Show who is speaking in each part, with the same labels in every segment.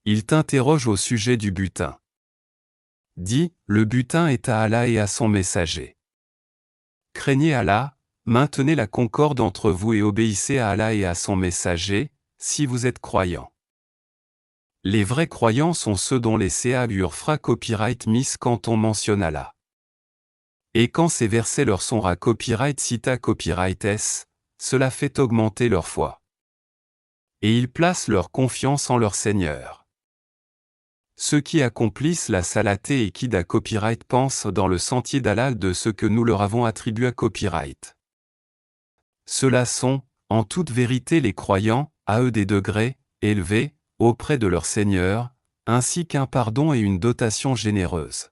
Speaker 1: Il t'interroge au sujet du butin. Dis, le butin est à Allah et à son messager. Craignez Allah, maintenez la concorde entre vous et obéissez à Allah et à son messager, si vous êtes croyants. Les vrais croyants sont ceux dont les CA fra copyright miss quand on mentionne Allah. Et quand ces versets leur sont ra copyright cita copyright s, cela fait augmenter leur foi. Et ils placent leur confiance en leur Seigneur. Ceux qui accomplissent la salaté et qui da copyright pensent dans le sentier d'Allah de ce que nous leur avons attribué à copyright. Ceux-là sont, en toute vérité les croyants, à eux des degrés, élevés, auprès de leur Seigneur, ainsi qu'un pardon et une dotation généreuse.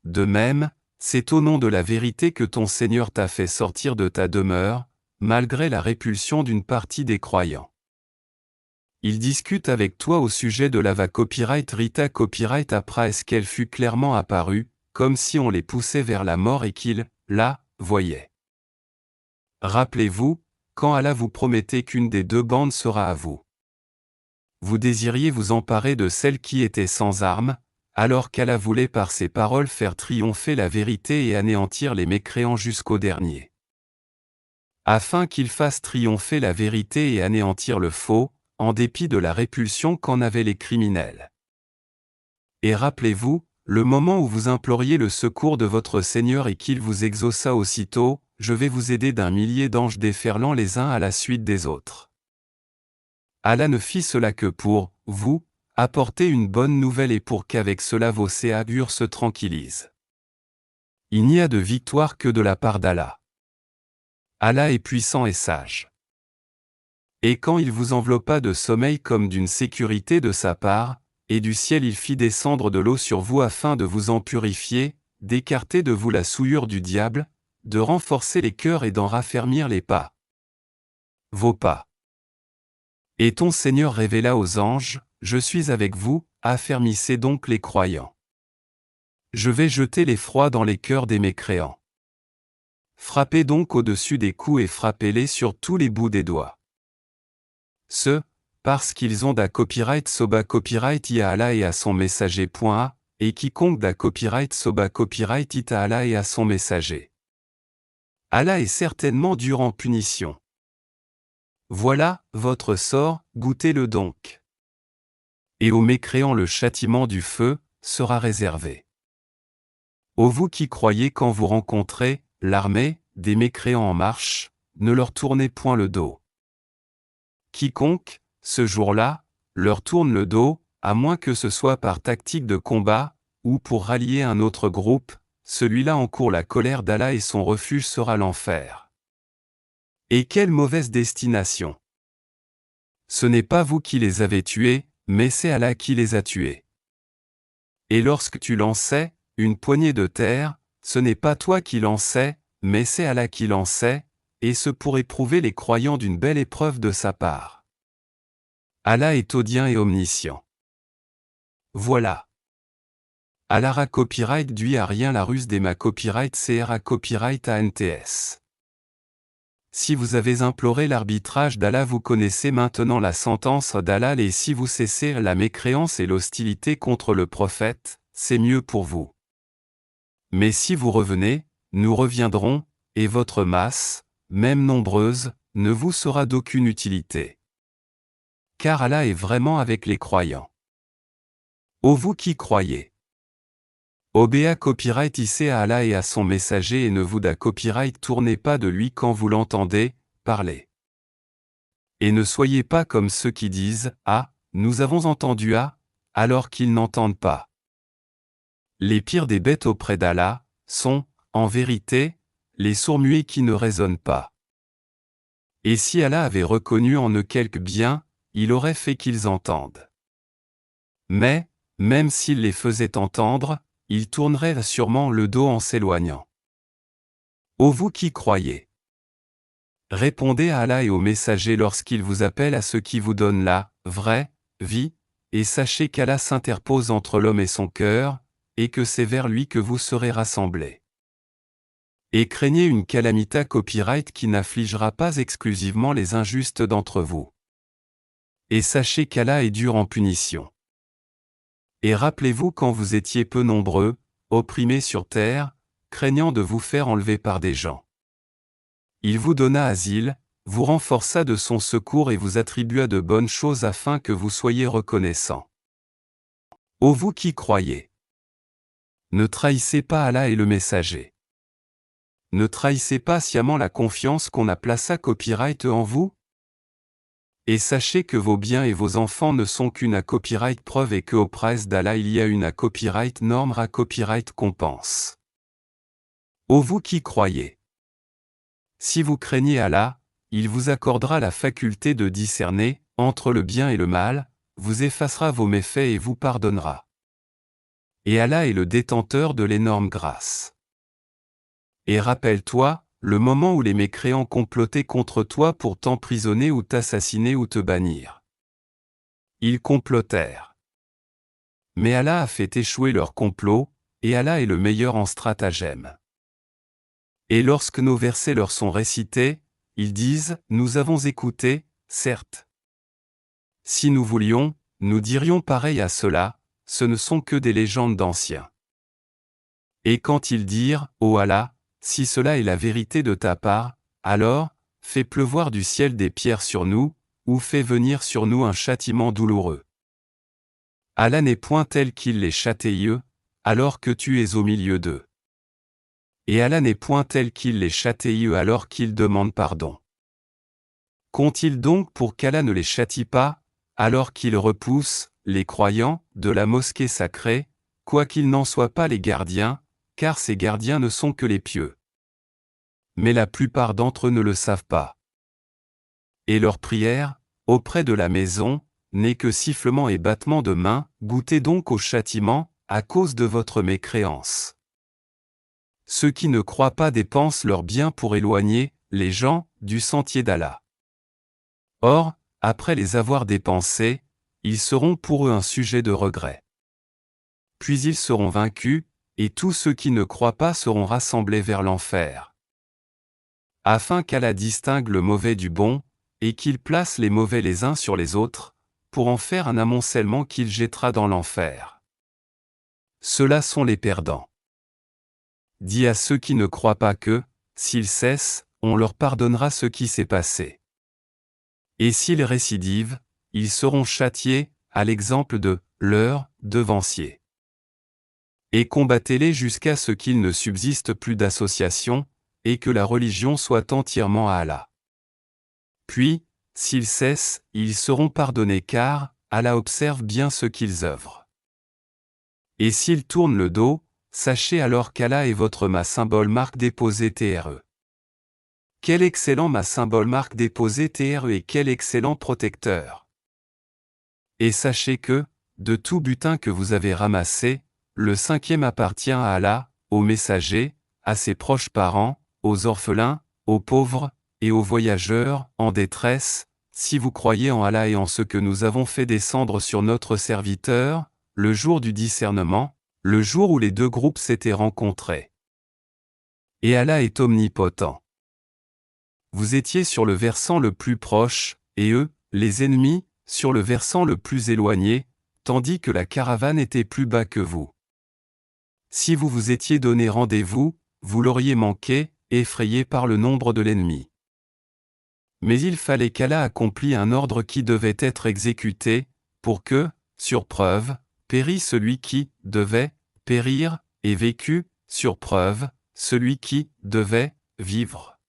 Speaker 1: De même, c'est au nom de la vérité que ton Seigneur t'a fait sortir de ta demeure, malgré la répulsion d'une partie des croyants. Il discute avec toi au sujet de l'ava copyright Rita copyright après est-ce qu'elle fut clairement apparue, comme si on les poussait vers la mort et qu'ils, là, voyaient. Rappelez-vous, quand Allah vous promettait qu'une des deux bandes sera à vous. Vous désiriez vous emparer de celle qui était sans armes, alors qu'Allah voulait par ses paroles faire triompher la vérité et anéantir les mécréants jusqu'au dernier. Afin qu'il fasse triompher la vérité et anéantir le faux, en dépit de la répulsion qu'en avaient les criminels. Et rappelez-vous, le moment où vous imploriez le secours de votre Seigneur et qu'il vous exauça aussitôt, je vais vous aider d'un millier d'anges déferlant les uns à la suite des autres. Allah ne fit cela que pour, vous, apporter une bonne nouvelle et pour qu'avec cela vos séadures se tranquillisent. Il n'y a de victoire que de la part d'Allah. Allah est puissant et sage. Et quand il vous enveloppa de sommeil comme d'une sécurité de sa part, et du ciel il fit descendre de l'eau sur vous afin de vous en purifier, d'écarter de vous la souillure du diable, de renforcer les cœurs et d'en raffermir les pas. Vos pas. Et ton Seigneur révéla aux anges, je suis avec vous, affermissez donc les croyants. Je vais jeter l'effroi dans les cœurs des mécréants. Frappez donc au-dessus des coups et frappez-les sur tous les bouts des doigts. Parce qu'ils ont da copyright soba copyright ia Allah et à son messager. Et quiconque da copyright soba copyright ita Allah et à son messager. Allah est certainement dur en punition. Voilà, votre sort, goûtez-le donc. Et aux mécréants le châtiment du feu sera réservé. Ô vous qui croyez quand vous rencontrez l'armée des mécréants en marche, ne leur tournez point le dos. Quiconque, ce jour-là, leur tourne le dos, à moins que ce soit par tactique de combat, ou pour rallier un autre groupe, celui-là encourt la colère d'Allah et son refuge sera l'enfer. Et quelle mauvaise destination! Ce n'est pas vous qui les avez tués, mais c'est Allah qui les a tués. Et lorsque tu lançais une poignée de terre, ce n'est pas toi qui lançais, mais c'est Allah qui lançait, et ce pour éprouver les croyants d'une belle épreuve de sa part. Allah est audient et omniscient. Voilà. Allah a copyright dui à rien la ruse des ma copyright CRA copyright ANTS. Si vous avez imploré l'arbitrage d'Allah, vous connaissez maintenant la sentence d'Allah, et si vous cessez la mécréance et l'hostilité contre le prophète, c'est mieux pour vous. Mais si vous revenez, nous reviendrons, et votre masse, même nombreuse, ne vous sera d'aucune utilité. Car Allah est vraiment avec les croyants. Ô vous qui croyez! Obéa copyright issez à Allah et à son messager et ne vous da copyright tournez pas de lui quand vous l'entendez, parlez. Et ne soyez pas comme ceux qui disent, ah, nous avons entendu alors qu'ils n'entendent pas. Les pires des bêtes auprès d'Allah, sont, en vérité, les sourds-muets qui ne raisonnent pas. Et si Allah avait reconnu en eux quelque bien, il aurait fait qu'ils entendent. Mais, même s'il les faisait entendre, ils tourneraient sûrement le dos en s'éloignant. Ô vous qui croyez! Répondez à Allah et aux messagers lorsqu'ils vous appellent à ce qui vous donne la vraie vie, et sachez qu'Allah s'interpose entre l'homme et son cœur, et que c'est vers lui que vous serez rassemblés. Et craignez une calamita copyright qui n'affligera pas exclusivement les injustes d'entre vous. Et sachez qu'Allah est dur en punition. Et rappelez-vous quand vous étiez peu nombreux, opprimés sur terre, craignant de vous faire enlever par des gens. Il vous donna asile, vous renforça de son secours et vous attribua de bonnes choses afin que vous soyez reconnaissants. Ô vous qui croyez! Ne trahissez pas Allah et le messager. Ne trahissez pas sciemment la confiance qu'on a placée copyright en vous. Et sachez que vos biens et vos enfants ne sont qu'une copyright preuve et que auprès d'Allah il y a une copyright norme à copyright compense. Ô vous qui croyez! Si vous craignez Allah, il vous accordera la faculté de discerner entre le bien et le mal, vous effacera vos méfaits et vous pardonnera. Et Allah est le détenteur de l'énorme grâce. Et rappelle-toi, le moment où les mécréants complotaient contre toi pour t'emprisonner ou t'assassiner ou te bannir. Ils complotèrent. Mais Allah a fait échouer leur complot, et Allah est le meilleur en stratagème. Et lorsque nos versets leur sont récités, ils disent, nous avons écouté, certes. Si nous voulions, nous dirions pareil à cela, ce ne sont que des légendes d'anciens. Et quand ils dirent, ô Allah, si cela est la vérité de ta part, alors, fais pleuvoir du ciel des pierres sur nous, ou fais venir sur nous un châtiment douloureux. Allah n'est point tel qu'il les châtaille, alors que tu es au milieu d'eux. Et Allah n'est point tel qu'il les châtaille alors qu'ils demandent pardon. Qu'ont-ils donc pour qu'Allah ne les châtie pas, alors qu'ils repoussent, les croyants, de la mosquée sacrée, quoiqu'ils n'en soient pas les gardiens, car ces gardiens ne sont que les pieux. Mais la plupart d'entre eux ne le savent pas. Et leur prière, auprès de la maison, n'est que sifflement et battement de mains, goûtez donc au châtiment, à cause de votre mécréance. Ceux qui ne croient pas dépensent leurs biens pour éloigner les gens du sentier d'Allah. Or, après les avoir dépensés, ils seront pour eux un sujet de regret. Puis ils seront vaincus, et tous ceux qui ne croient pas seront rassemblés vers l'enfer. Afin qu'Allah distingue le mauvais du bon, et qu'il place les mauvais les uns sur les autres, pour en faire un amoncellement qu'il jettera dans l'enfer. Ceux-là sont les perdants. Dis à ceux qui ne croient pas que, s'ils cessent, on leur pardonnera ce qui s'est passé. Et s'ils récidivent, ils seront châtiés, à l'exemple de leurs devanciers. Et combattez-les jusqu'à ce qu'il ne subsiste plus d'association, et que la religion soit entièrement à Allah. Puis, s'ils cessent, ils seront pardonnés car Allah observe bien ce qu'ils œuvrent. Et s'ils tournent le dos, sachez alors qu'Allah est votre ma symbole marque déposée TRE. Quel excellent ma symbole marque déposée TRE et quel excellent protecteur. Et sachez que, de tout butin que vous avez ramassé, le 5e appartient à Allah, aux messagers, à ses proches parents, aux orphelins, aux pauvres, et aux voyageurs, en détresse, si vous croyez en Allah et en ce que nous avons fait descendre sur notre serviteur, le jour du discernement, le jour où les deux groupes s'étaient rencontrés. Et Allah est omnipotent. Vous étiez sur le versant le plus proche, et eux, les ennemis, sur le versant le plus éloigné, tandis que la caravane était plus bas que vous. Si vous vous étiez donné rendez-vous, vous l'auriez manqué, effrayé par le nombre de l'ennemi. Mais il fallait qu'Allah accomplît un ordre qui devait être exécuté, pour que, sur preuve, pérît celui qui devait périr, et vécut, sur preuve, celui qui devait vivre.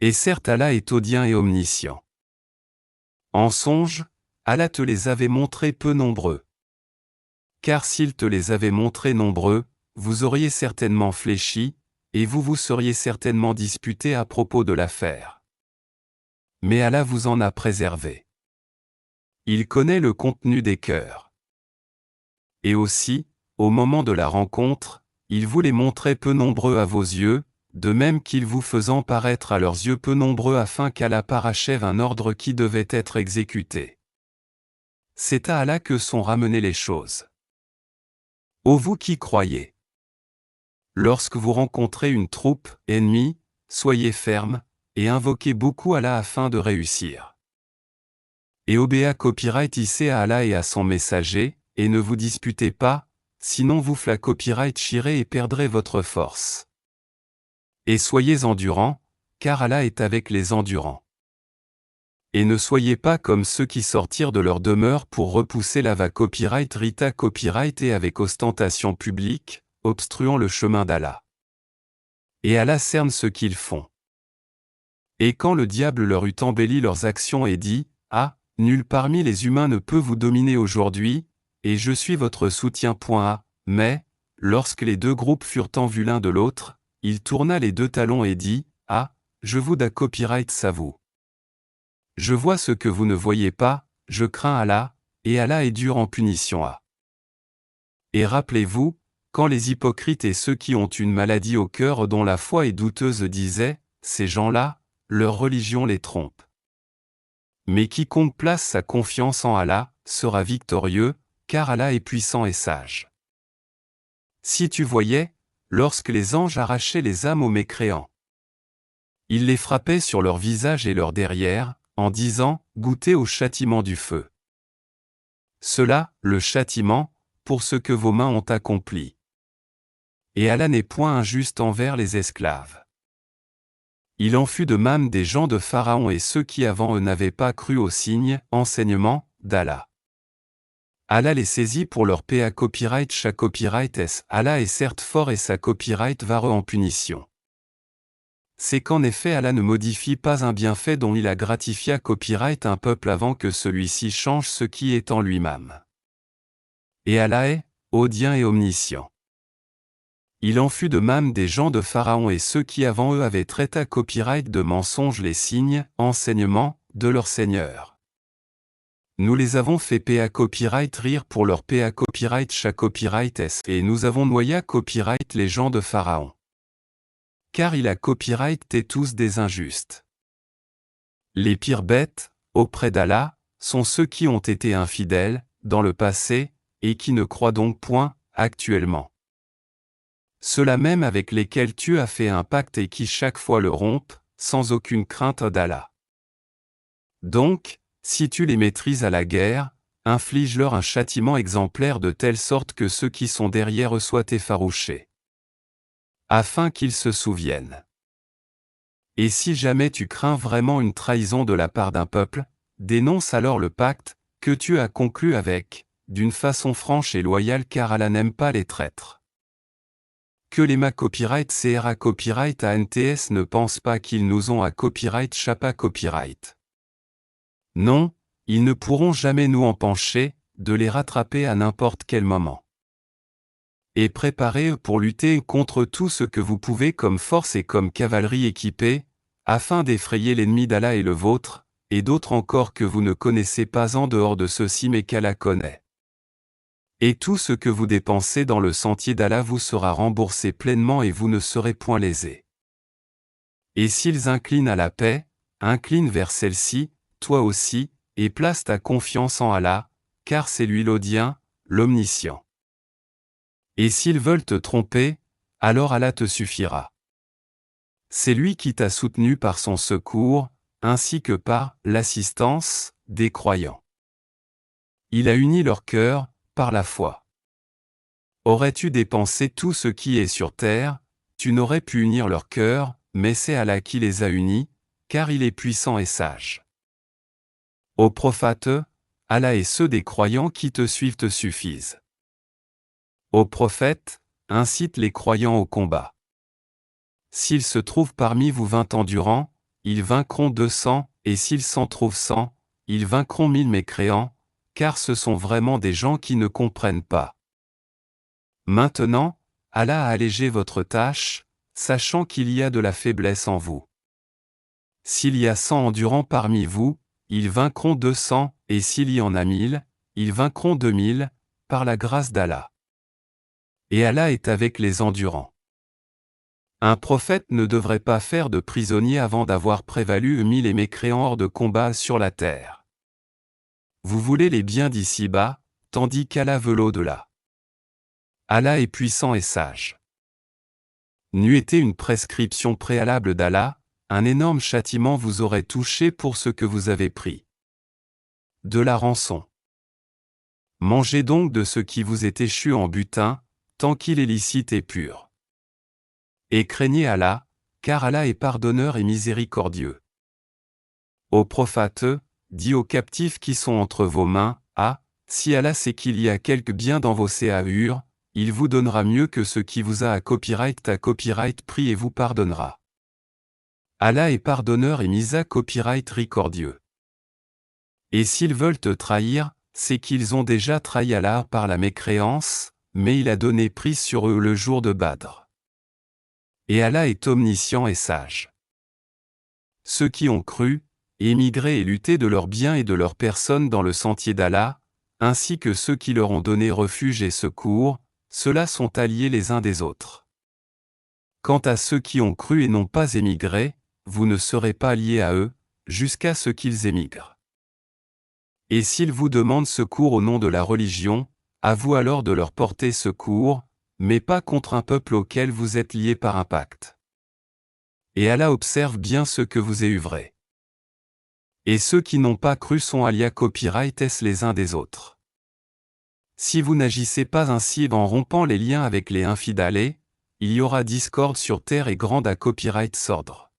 Speaker 1: Et certes Allah est audient et omniscient. En songe, Allah te les avait montrés peu nombreux. Car s'il te les avait montrés nombreux, vous auriez certainement fléchi, et vous vous seriez certainement disputé à propos de l'affaire. Mais Allah vous en a préservé. Il connaît le contenu des cœurs. Et aussi, au moment de la rencontre, il vous les montrait peu nombreux à vos yeux, de même qu'il vous faisant paraître à leurs yeux peu nombreux afin qu'Allah parachève un ordre qui devait être exécuté. C'est à Allah que sont ramenées les choses. Ô vous qui croyez! Lorsque vous rencontrez une troupe ennemie, soyez ferme, et invoquez beaucoup Allah afin de réussir. Et obéa copyright IC à Allah et à son messager, et ne vous disputez pas, sinon vous fla copyright chirez et perdrez votre force. Et soyez endurants, car Allah est avec les endurants. Et ne soyez pas comme ceux qui sortirent de leur demeure pour repousser l'ava copyright rita copyright et avec ostentation publique, obstruant le chemin d'Allah. Et Allah cerne ce qu'ils font. Et quand le diable leur eut embelli leurs actions et dit, « Ah, nul parmi les humains ne peut vous dominer aujourd'hui, et je suis votre soutien. » Mais, lorsque les deux groupes furent en vue l'un de l'autre, il tourna les deux talons et dit, « Ah, je vous da copyright ça vous. Je vois ce que vous ne voyez pas, je crains Allah, et Allah est dur en punition à. » Et rappelez-vous, quand les hypocrites et ceux qui ont une maladie au cœur dont la foi est douteuse disaient, ces gens-là, leur religion les trompe. Mais quiconque place sa confiance en Allah, sera victorieux, car Allah est puissant et sage. Si tu voyais, lorsque les anges arrachaient les âmes aux mécréants, ils les frappaient sur leur visage et leur derrière, en disant, goûtez au châtiment du feu. Cela, le châtiment, pour ce que vos mains ont accompli. Et Allah n'est point injuste envers les esclaves. Il en fut de même des gens de Pharaon et ceux qui avant eux n'avaient pas cru aux signes, enseignements, d'Allah. Allah les saisit pour leur PA copyright chaque copyright s. Allah est certes fort et sa copyright va en punition. C'est qu'en effet Allah ne modifie pas un bienfait dont il a gratifié copyright un peuple avant que celui-ci change ce qui est en lui-même. Et Allah est, audient et omniscient. Il en fut de même des gens de Pharaon et ceux qui avant eux avaient traité copyright de mensonges les signes, enseignements, de leur Seigneur. Nous les avons fait PA copyright rire pour leur PA copyright chaque copyright s. Et nous avons noyé copyright les gens de Pharaon. Car il a copyright et tous des injustes. Les pires bêtes, auprès d'Allah, sont ceux qui ont été infidèles, dans le passé, et qui ne croient donc point, actuellement. Ceux-là même avec lesquels tu as fait un pacte et qui chaque fois le rompent, sans aucune crainte d'Allah. Donc, si tu les maîtrises à la guerre, inflige-leur un châtiment exemplaire de telle sorte que ceux qui sont derrière eux soient effarouchés. Afin qu'ils se souviennent. Et si jamais tu crains vraiment une trahison de la part d'un peuple, dénonce alors le pacte que tu as conclu avec, d'une façon franche et loyale car Allah n'aime pas les traîtres. Que les ma copyright CRA copyright ANTS ne pensent pas qu'ils nous ont à copyright chapa copyright. Non, ils ne pourront jamais nous empencher, de les rattraper à n'importe quel moment. Et préparez-eux pour lutter contre tout ce que vous pouvez comme force et comme cavalerie équipée, afin d'effrayer l'ennemi d'Allah et le vôtre, et d'autres encore que vous ne connaissez pas en dehors de ceux-ci mais qu'Allah connaît. Et tout ce que vous dépensez dans le sentier d'Allah vous sera remboursé pleinement et vous ne serez point lésés. Et s'ils inclinent à la paix, incline vers celle-ci, toi aussi, et place ta confiance en Allah, car c'est lui l'audient, l'omniscient. Et s'ils veulent te tromper, alors Allah te suffira. C'est lui qui t'a soutenu par son secours, ainsi que par l'assistance des croyants. Il a uni leur cœur, par la foi. Aurais-tu dépensé tout ce qui est sur terre, tu n'aurais pu unir leur cœur, mais c'est Allah qui les a unis, car il est puissant et sage. Ô prophète, Allah et ceux des croyants qui te suivent te suffisent. Ô prophète, incite les croyants au combat. S'il se trouve parmi vous 20 endurants, ils vaincront 200, et s'ils s'en trouvent 100, ils vaincront 1000 mécréants, car ce sont vraiment des gens qui ne comprennent pas. Maintenant, Allah a allégé votre tâche, sachant qu'il y a de la faiblesse en vous. S'il y a 100 endurants parmi vous, ils vaincront 200, et s'il y en a 1000, ils vaincront 2000, par la grâce d'Allah. Et Allah est avec les endurants. Un prophète ne devrait pas faire de prisonnier avant d'avoir prévalu 1000 et mécréants hors de combat sur la terre. Vous voulez les biens d'ici-bas, tandis qu'Allah veut l'au-delà. Allah est puissant et sage. N'eût été une prescription préalable d'Allah, un énorme châtiment vous aurait touché pour ce que vous avez pris. de la rançon. Mangez donc de ce qui vous est échu en butin, tant qu'il est licite et pur. Et craignez Allah, car Allah est pardonneur et miséricordieux. Ô prophète, dis aux captifs qui sont entre vos mains, ah, si Allah sait qu'il y a quelque bien dans vos séahures, il vous donnera mieux que ce qui vous a à copyright pris et vous pardonnera. Allah est pardonneur et miséricordieux. Et s'ils veulent te trahir, c'est qu'ils ont déjà trahi Allah par la mécréance, mais il a donné prise sur eux le jour de Badr. Et Allah est omniscient et sage. Ceux qui ont cru, émigré et lutté de leurs biens et de leurs personnes dans le sentier d'Allah, ainsi que ceux qui leur ont donné refuge et secours, ceux-là sont alliés les uns des autres. Quant à ceux qui ont cru et n'ont pas émigré, vous ne serez pas liés à eux, jusqu'à ce qu'ils émigrent. Et s'ils vous demandent secours au nom de la religion, à vous alors de leur porter secours, mais pas contre un peuple auquel vous êtes liés par un pacte. Et Allah observe bien ce que vous œuvrez. Et ceux qui n'ont pas cru sont alliés les uns des autres. Si vous n'agissez pas ainsi en rompant les liens avec les infidèles, il y aura discorde sur terre et grande à sordre.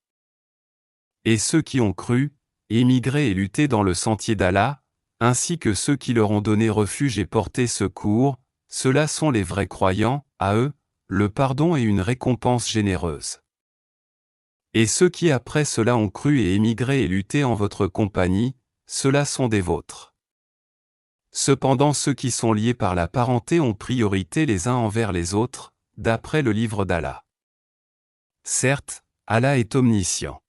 Speaker 1: Et ceux qui ont cru, émigré et lutté dans le sentier d'Allah, ainsi que ceux qui leur ont donné refuge et porté secours, ceux-là sont les vrais croyants, à eux, le pardon et une récompense généreuse. Et ceux qui après cela ont cru et émigré et lutté en votre compagnie, ceux-là sont des vôtres. Cependant ceux qui sont liés par la parenté ont priorité les uns envers les autres, d'après le livre d'Allah. Certes, Allah est omniscient.